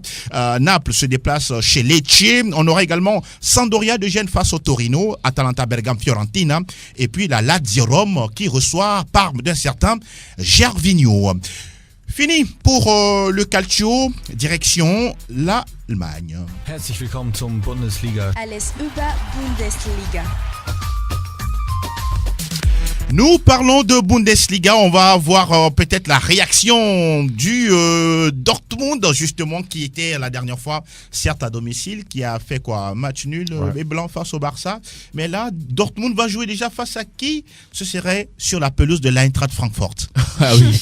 Naples se déplace chez Lecce. On aura également Sampdoria de Gênes face au Torino, Atalanta Bergame Fiorentina, et puis la Lazio Rome qui reçoit Parme d'un certain Gervinho. Fini pour le calcio, direction l'Allemagne. Herzlich willkommen zum Bundesliga. Alles über Bundesliga. Nous parlons de Bundesliga, on va avoir peut-être la réaction du Dortmund, justement, qui était la dernière fois, certes à domicile, qui a fait un match nul, les Blancs face au Barça. Mais là, Dortmund va jouer déjà face à qui? Ce serait sur la pelouse de l'Eintracht Francfort. Ah oui.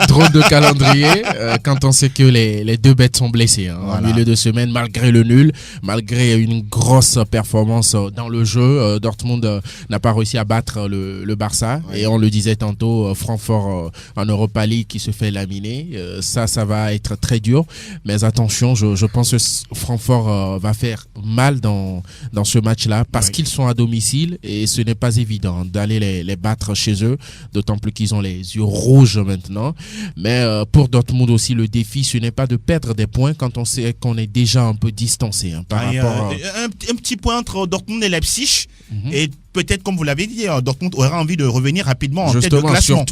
Drôle de calendrier quand on sait que les deux bêtes sont blessées en milieu de semaine, malgré le nul, malgré une grosse performance dans le jeu. Dortmund n'a pas réussi à battre le Barça, et on le disait tantôt, Francfort en Europa League qui se fait laminer. Ça va être très dur, mais attention, je pense que Francfort va faire mal dans ce match-là parce qu'ils sont à domicile et ce n'est pas évident d'aller les battre chez eux, d'autant plus qu'ils ont les yeux rouges maintenant. Mais pour Dortmund aussi, le défi, ce n'est pas de perdre des points quand on sait qu'on est déjà un peu distancé par rapport un petit point entre Dortmund et Leipzig, et peut-être, comme vous l'avez dit, Dortmund aura envie de revenir rapidement en tête de classement.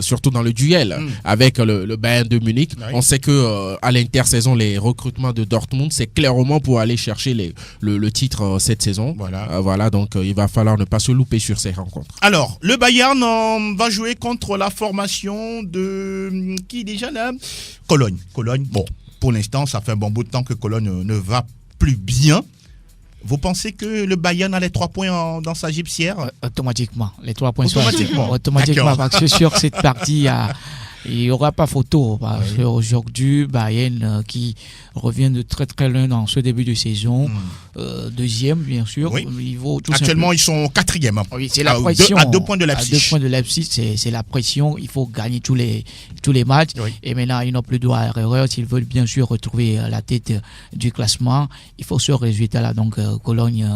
Surtout dans le duel avec le Bayern de Munich. On sait que à l'intersaison, les recrutements de Dortmund, c'est clairement pour aller chercher le titre cette saison. Voilà, donc il va falloir ne pas se louper sur ces rencontres. Alors, le Bayern va jouer contre la formation de qui déjà là? Cologne. Bon, pour l'instant, ça fait un bon bout de temps que Cologne ne va plus bien. Vous pensez que le Bayern a les 3 points dans sa gypsière? Automatiquement. Les 3 points sont automatiquement. Parce que sur cette partie, il n'y aura pas photo. Parce qu'aujourd'hui, Bayern qui revient de très très loin dans ce début de saison. Deuxième, bien sûr. Actuellement, ils sont 4e. Oui, c'est la pression. À 2 points de Leipzig. À 2 points de Leipzig, c'est la pression. Il faut gagner tous les matchs. Et maintenant, ils n'ont plus droit à l'erreur. S'ils veulent bien sûr retrouver la tête du classement, il faut ce résultat-là. Donc, Cologne,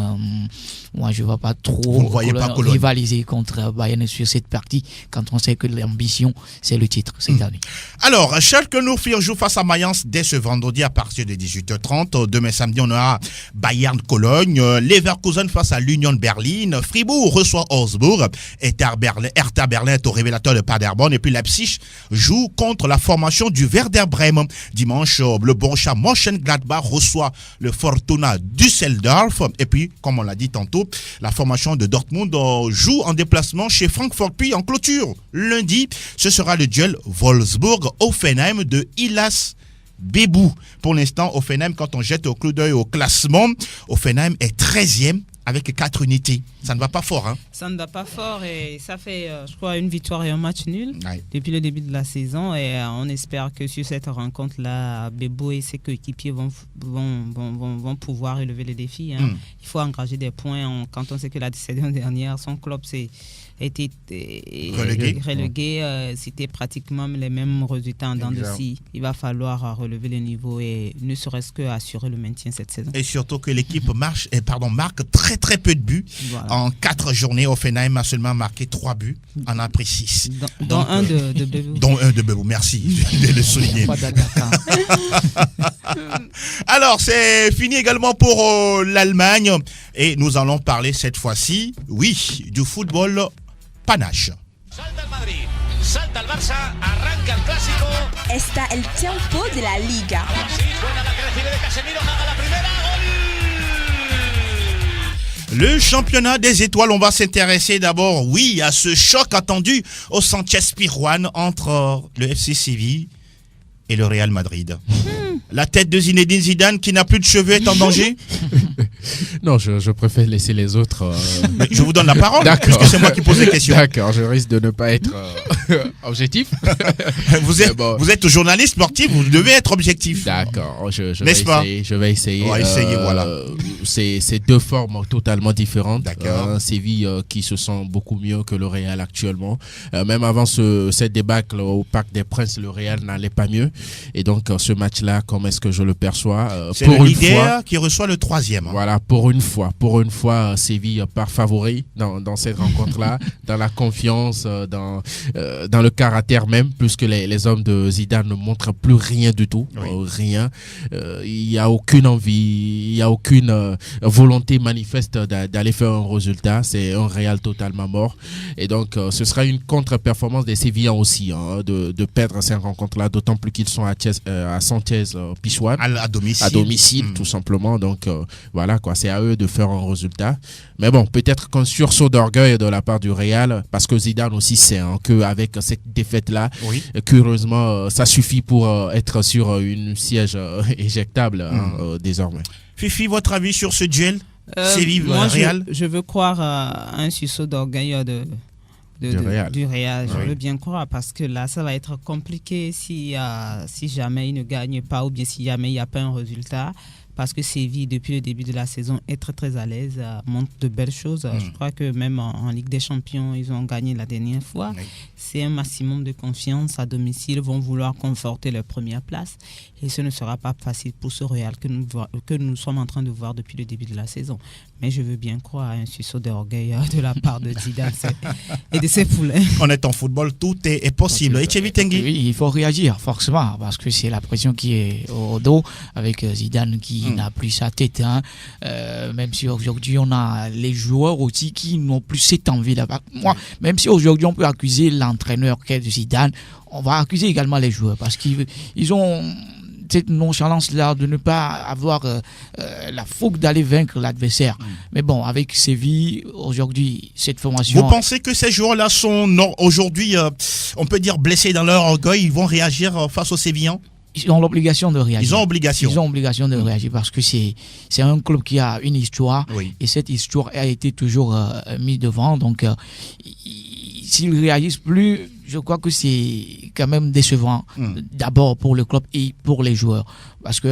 moi, je ne vois pas trop rivaliser contre Bayern sur cette partie quand on sait que l'ambition, c'est le titre cette année. Alors, Schalke 04 joue face à Mayence dès ce vendredi à partir de 18h30. Demain samedi, on aura Bayern Cologne, Leverkusen face à l'Union Berlin, Fribourg reçoit Augsburg, Hertha Berlin est au révélateur de Paderborn, et puis Leipzig joue contre la formation du Werder Bremen. Dimanche, le Borussia Mönchengladbach reçoit le Fortuna Düsseldorf, et puis, comme on l'a dit tantôt, la formation de Dortmund joue en déplacement chez Francfort. Puis en clôture, lundi, ce sera le duel Wolfsburg, Hoffenheim de Illas Bébou. Pour l'instant, Hoffenheim, quand on jette au coup d'œil au classement, Hoffenheim est 13e avec 4 unités. Ça ne va pas fort, hein? Ça ne va pas fort et ça fait, je crois, une victoire et un match nul depuis le début de la saison. Et on espère que sur cette rencontre-là, Bebo et ses coéquipiers vont pouvoir relever les défis. Hein. Il faut engager des points. Quand on sait que la saison dernière, son club a été relégué. C'était pratiquement les mêmes résultats en dents de scie. Il va falloir relever le niveau et ne serait-ce que assurer le maintien cette saison. Et surtout que l'équipe marque très peu de buts. Voilà. En 4 journées, Hoffenheim a seulement marqué 3 buts, en a pris 6. Dont un de Bebou. Dont un de Bebou, merci de le souligner. Alors, c'est fini également pour l'Allemagne. Et nous allons parler cette fois-ci, du football panache. Salta el Madrid, salta el Barça, arranca el clásico. Está el tiempo de la Liga. Sí, buena la que recibe de Casemiro, haga la primera, gol. Le championnat des étoiles, on va s'intéresser d'abord, à ce choc attendu au Sanchez-Pizjuán entre le FC Séville et le Real Madrid. La tête de Zinedine Zidane qui n'a plus de cheveux est en danger? Non, je préfère laisser les autres. Mais je vous donne la parole, puisque c'est moi qui pose les questions. D'accord, je risque de ne pas être objectif. Vous êtes journaliste sportif, vous devez être objectif. D'accord, je vais essayer. On va essayer, voilà. C'est deux formes totalement différentes. D'accord. Séville qui se sent beaucoup mieux que le Real actuellement. Même avant cette débâcle au Parc des Princes, le Real n'allait pas mieux. Et donc, ce match-là, comment est-ce que je le perçois? C'est le leader qui reçoit le 3e. Voilà, pour une fois, Séville part favori dans cette rencontre-là, dans la confiance, dans le caractère même, puisque les hommes de Zidane ne montrent plus rien du tout, rien. Il n'y a aucune envie, il n'y a aucune volonté manifeste d'aller faire un résultat. C'est un Real totalement mort. Et donc, ce sera une contre-performance des Sévillans aussi, de perdre cette rencontre-là, d'autant plus qu'ils sont à Sanchez-Pizjuán, à domicile, tout simplement. Donc, voilà, quoi, c'est à eux de faire un résultat. Mais bon, peut-être qu'un sursaut d'orgueil de la part du Real, parce que Zidane aussi sait qu'avec cette défaite-là, curieusement, ça suffit pour être sur une siège éjectable désormais. Fifi, votre avis sur ce duel Séville-Real? Je veux croire à un sursaut d'orgueil du Real. Je veux bien croire, parce que là, ça va être compliqué si jamais il ne gagne pas, ou bien si jamais il n'y a pas un résultat. Parce que Séville, depuis le début de la saison, est très très à l'aise, montre de belles choses. Je crois que même en Ligue des Champions, ils ont gagné la dernière fois. C'est un maximum de confiance à domicile. Ils vont vouloir conforter leur première place. Et ce ne sera pas facile pour ce Real que nous sommes en train de voir depuis le début de la saison. Mais je veux bien croire à un sursaut d'orgueil de la part de Zidane et de ses poulains. On est en football, tout est possible. Et oui, il faut réagir forcément, parce que c'est la pression qui est au dos, avec Zidane qui n'a plus sa tête. Même si aujourd'hui on a les joueurs aussi qui n'ont plus cette envie-là. Moi, même si aujourd'hui on peut accuser l'entraîneur qui est de Zidane, on va accuser également les joueurs, parce qu'ils ont cette nonchalance-là de ne pas avoir la fougue d'aller vaincre l'adversaire. Mais bon, avec Séville, aujourd'hui, cette formation... Vous pensez que ces joueurs-là sont aujourd'hui, on peut dire, blessés dans leur orgueil, ils vont réagir face aux Sévillans? Ils ont l'obligation de réagir. Ils ont obligation de réagir, parce que c'est un club qui a une histoire, et cette histoire a été toujours mise devant. Donc, s'ils réagissent plus, je crois que c'est quand même décevant, d'abord pour le club et pour les joueurs. Parce que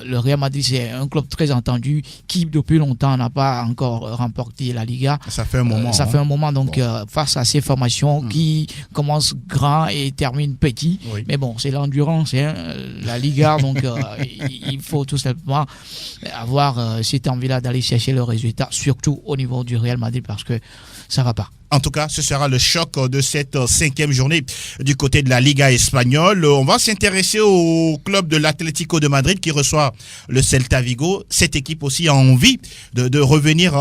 le Real Madrid, c'est un club très entendu qui, depuis longtemps, n'a pas encore remporté la Liga. Ça fait un moment. Fait un moment, donc face à ces formations qui commencent grand et terminent petit. Mais bon, c'est l'endurance, la Liga, donc il faut tout simplement avoir cette envie-là d'aller chercher le résultat, surtout au niveau du Real Madrid, parce que ça va pas. En tout cas, ce sera le choc de cette 5e journée du côté de la Liga espagnole. On va s'intéresser au club de l'Atlético de Madrid qui reçoit le Celta Vigo. Cette équipe aussi a envie de revenir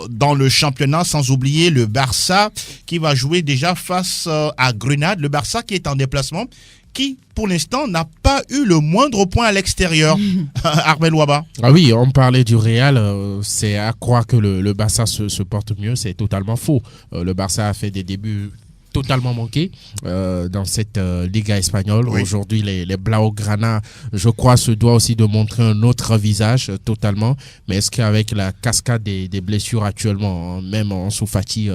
dans le championnat, sans oublier le Barça qui va jouer déjà face à Grenade. Le Barça qui est en déplacement, qui, pour l'instant, n'a pas eu le moindre point à l'extérieur. Armel Ouaba. Ah oui, on parlait du Real, c'est à croire que le Barça se porte mieux, c'est totalement faux. Le Barça a fait des débuts totalement manqué dans cette Liga espagnole. Oui. Aujourd'hui, les Blaugrana, je crois, se doit aussi de montrer un autre visage totalement. Mais est-ce qu'avec la cascade des blessures actuellement, même en Soufati,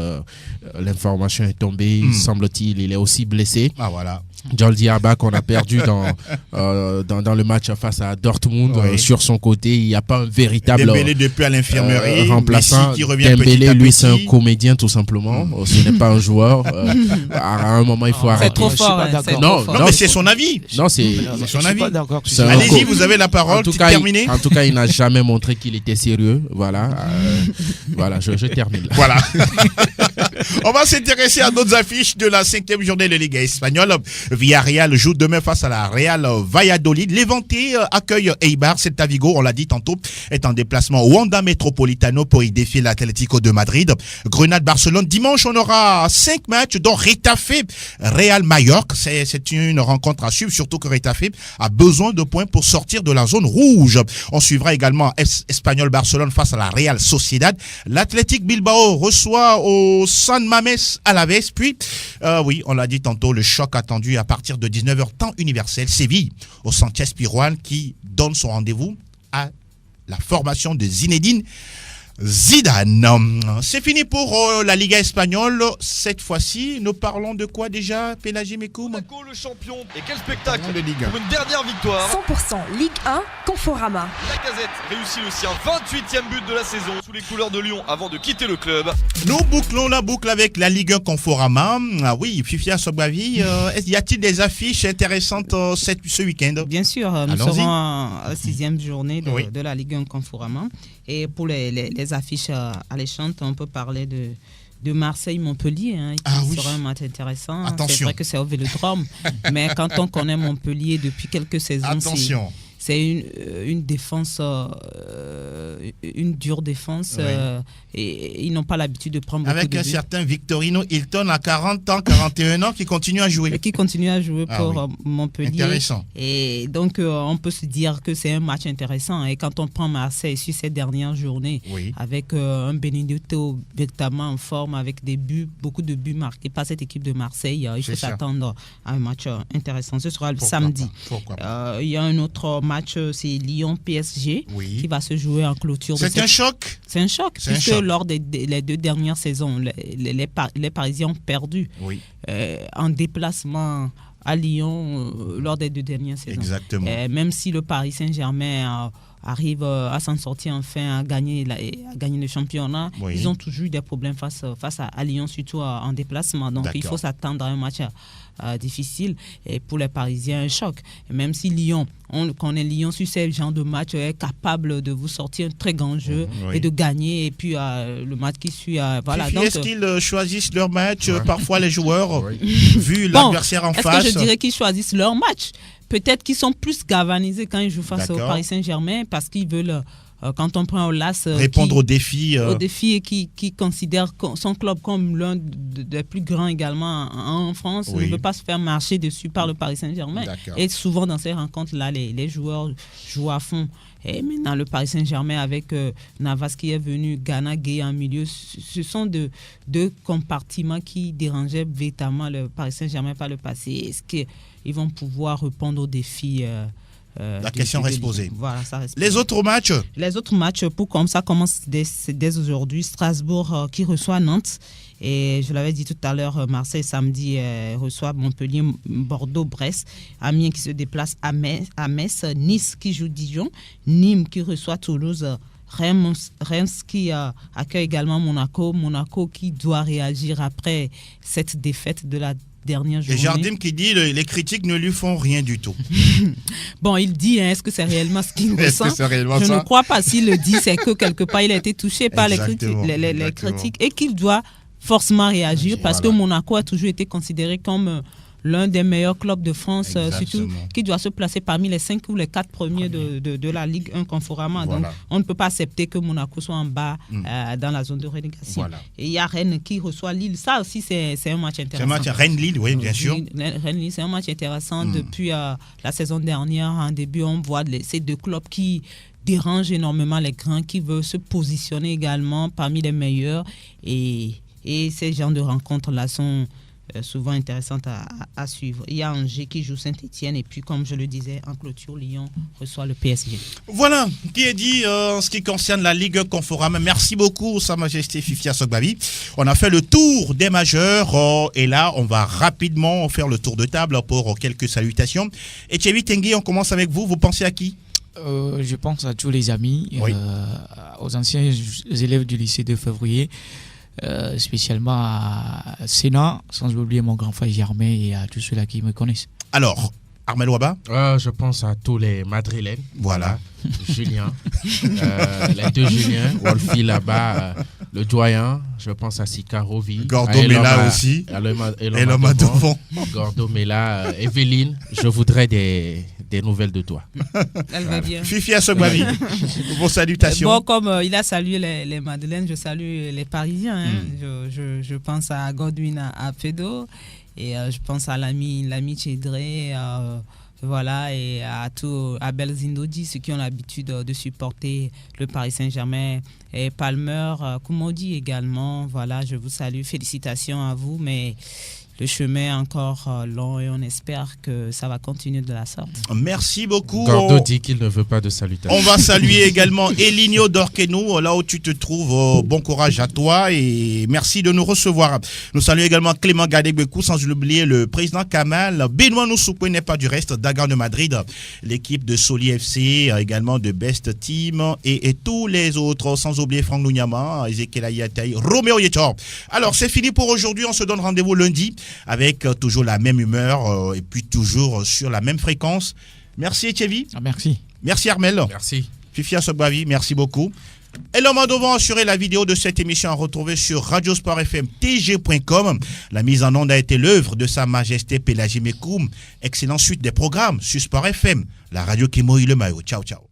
l'information est tombée, semble-t-il, il est aussi blessé. Ah voilà. Jordi Alba qu'on a perdu dans le match face à Dortmund. Sur son côté, il n'y a pas un véritable Dembélé depuis à l'infirmerie, remplaçant. Messi qui revient Dembélé, lui, c'est un comédien tout simplement. Ce n'est pas un joueur. À un moment, il faut arrêter. C'est trop fort. Non, mais c'est son avis. Non, c'est son avis. Allez-y, vous avez la parole. En tout cas, il n'a jamais montré qu'il était sérieux. Voilà. Voilà, je termine là. Voilà. On va s'intéresser à d'autres affiches de la 5e journée de Liga espagnole. Villarreal joue demain face à la Real Valladolid. Levante accueille Eibar. Celta Vigo, on l'a dit tantôt, est en déplacement au Wanda Metropolitano pour y défier l'Atlético de Madrid. Grenade-Barcelone. Dimanche, on aura 5 matchs, dont Retafe, Real Mallorca. C'est une rencontre à suivre, surtout que Retafe a besoin de points pour sortir de la zone rouge. On suivra également Espanyol Barcelone face à la Real Sociedad. L'Athletic Bilbao reçoit au San Mamés Alaves. Puis, oui, on l'a dit tantôt, le choc attendu à partir de 19h temps universel. Séville au Sanchez-Pizjuán qui donne son rendez-vous à la formation de Zinedine Zidane. C'est fini pour la Liga espagnole. Cette fois-ci, nous parlons de quoi déjà, Pélagie Mekoum? Monaco, le champion. Et quel spectacle de Ligue 1. Pour une dernière victoire. 100% Ligue 1, Conforama. Lacazette réussit le sien, 28e but de la saison sous les couleurs de Lyon avant de quitter le club. Nous bouclons la boucle avec la Ligue 1 Conforama. Ah oui, Fifia Sogbavi, y a-t-il des affiches intéressantes ce week-end? Bien sûr, nous serons à la 6e journée de la Ligue 1 Conforama. Et pour les affiches alléchantes, on peut parler de Marseille-Montpellier, qui sera un match intéressant. Attention. C'est vrai que c'est au Vélodrome, mais quand on connaît Montpellier depuis quelques saisons, c'est une défense, une dure défense, et ils n'ont pas l'habitude de prendre beaucoup de buts. Avec un certain Victorino Hilton à 40 ans, 41 ans, qui continue à jouer. Et qui continue à jouer pour Montpellier. Intéressant. Et donc, on peut se dire que c'est un match intéressant. Et quand on prend Marseille sur cette dernière journée, avec un Benedetto véritablement en forme, avec des buts, beaucoup de buts marqués par cette équipe de Marseille, il faut s'attendre à un match intéressant. Ce sera le samedi. Il y a un autre match, c'est Lyon-PSG, qui va se jouer en clôture. C'est un choc. C'est un choc, puisque lors des 2 dernières saisons, les Parisiens ont perdu en déplacement à Lyon lors des 2 dernières saisons. Exactement. Même si le Paris Saint-Germain arrive à s'en sortir enfin, à gagner le championnat, ils ont toujours eu des problèmes face à Lyon, surtout en déplacement. Donc il faut s'attendre à un match difficile, et pour les Parisiens un choc. Et même si Lyon, on connaît Lyon sur ce genre de match, est capable de vous sortir un très grand jeu et de gagner, et puis le match qui suit, voilà. Donc, est-ce qu'ils choisissent leur match parfois les joueurs vu l'adversaire en face? Est-ce que je dirais qu'ils choisissent leur match? Peut-être qu'ils sont plus galvanisés quand ils jouent face au Paris Saint-Germain, parce qu'ils veulent, quand on prend Aulas, répondre aux défis, et qui considère son club comme l'un des plus grands également en France, ne veut pas se faire marcher dessus par le Paris Saint-Germain. Et souvent dans ces rencontres-là, les joueurs jouent à fond. Et maintenant, le Paris Saint-Germain avec Navas qui est venu, Gana Gueye en milieu, ce sont deux compartiments qui dérangeaient véritablement le Paris Saint-Germain par le passé. Est-ce qu'ils vont pouvoir répondre aux défis? La question reste posée. Voilà, ça reste Les autres matchs? Les autres matchs, ça commence dès aujourd'hui. Strasbourg qui reçoit Nantes. Et je l'avais dit tout à l'heure, Marseille samedi reçoit Montpellier, Bordeaux, Brest, Amiens qui se déplace à Metz, Nice qui joue Dijon, Nîmes qui reçoit Toulouse, Reims qui accueille également Monaco qui doit réagir après cette défaite de la dernière journée. Et Jardim qui dit les critiques ne lui font rien du tout. Bon, il dit, est-ce que c'est réellement ce qu'il ressent? Je ne crois pas. S'il le dit, c'est que quelque part il a été touché par les critiques et qu'il doit forcément réagir, parce que Monaco a toujours été considéré comme l'un des meilleurs clubs de France, surtout qui doit se placer parmi les 5 ou les 4 premiers de la Ligue 1 Conforama. Donc on ne peut pas accepter que Monaco soit en bas dans la zone de relégation. Et il y a Rennes qui reçoit Lille. Ça aussi c'est un match intéressant. C'est un match Rennes-Lille, oui, bien sûr. Rennes-Lille, c'est un match intéressant. Depuis la saison dernière, en début, on voit ces 2 clubs qui dérangent énormément les grands, qui veulent se positionner également parmi les meilleurs. Et ces genres de rencontres-là sont souvent intéressantes à suivre. Il y a Angers qui joue Saint-Etienne et puis, comme je le disais, en clôture, Lyon reçoit le PSG. Voilà, qui est dit en ce qui concerne la Ligue Conforama. Merci beaucoup, Sa Majesté Fifia Sogbavi. On a fait le tour des majeurs et là, on va rapidement faire le tour de table pour quelques salutations. Et Thierry Tengue, on commence avec vous. Vous pensez à qui? Je pense à tous les amis, oui. Aux anciens élèves du lycée de février, spécialement à Sénat, sans oublier mon grand frère Germain et à tous ceux-là qui me connaissent. Alors, Armel Waba? Je pense à tous les Madrilènes. Voilà. Julien, les deux Julien, Wolfi là-bas, le doyen, je pense à Sika Rovi. Gordo Mela aussi. Eloma Devon. Gordo Mela, Evelyne, je voudrais des nouvelles de toi. Elle va bien. Fifi à Sogbavi. Vos salutations. Bon, comme il a salué les Madeleines, je salue les Parisiens. Je pense à Godwin, à Fedo, et je pense à l'ami Chédré, voilà, et à Belzindodi, ceux qui ont l'habitude de supporter le Paris Saint-Germain, et Palmer, Koumoudi également. Voilà, je vous salue. Félicitations à vous, mais le chemin est encore long et on espère que ça va continuer de la sorte. Merci beaucoup. Gordo dit qu'il ne veut pas de salutation. On va saluer également Elinio Dorqueno, là où tu te trouves. Bon courage à toi et merci de nous recevoir. Nous saluons également Clément Gadegbekou, sans oublier le président Kamal. Benoît Nousoukwe n'est pas du reste, Dagar de Madrid, l'équipe de Soli FC, également de Best Team et tous les autres, sans oublier Franck Nounyama, Ezekiel Ayataï, Roméo Yetor. Alors c'est fini pour aujourd'hui, on se donne rendez-vous lundi avec toujours la même humeur et puis toujours sur la même fréquence. Merci Etchevi. Merci. Merci Armel. Merci. Fifia Sogbavi, merci beaucoup. Et l'homme devant assurer la vidéo de cette émission à retrouver sur radiosportfm.tg.com. La mise en onde a été l'œuvre de Sa Majesté Pélagie Mekoum. Excellente suite des programmes sur Sport FM, la radio qui mouille le maillot. Ciao, ciao.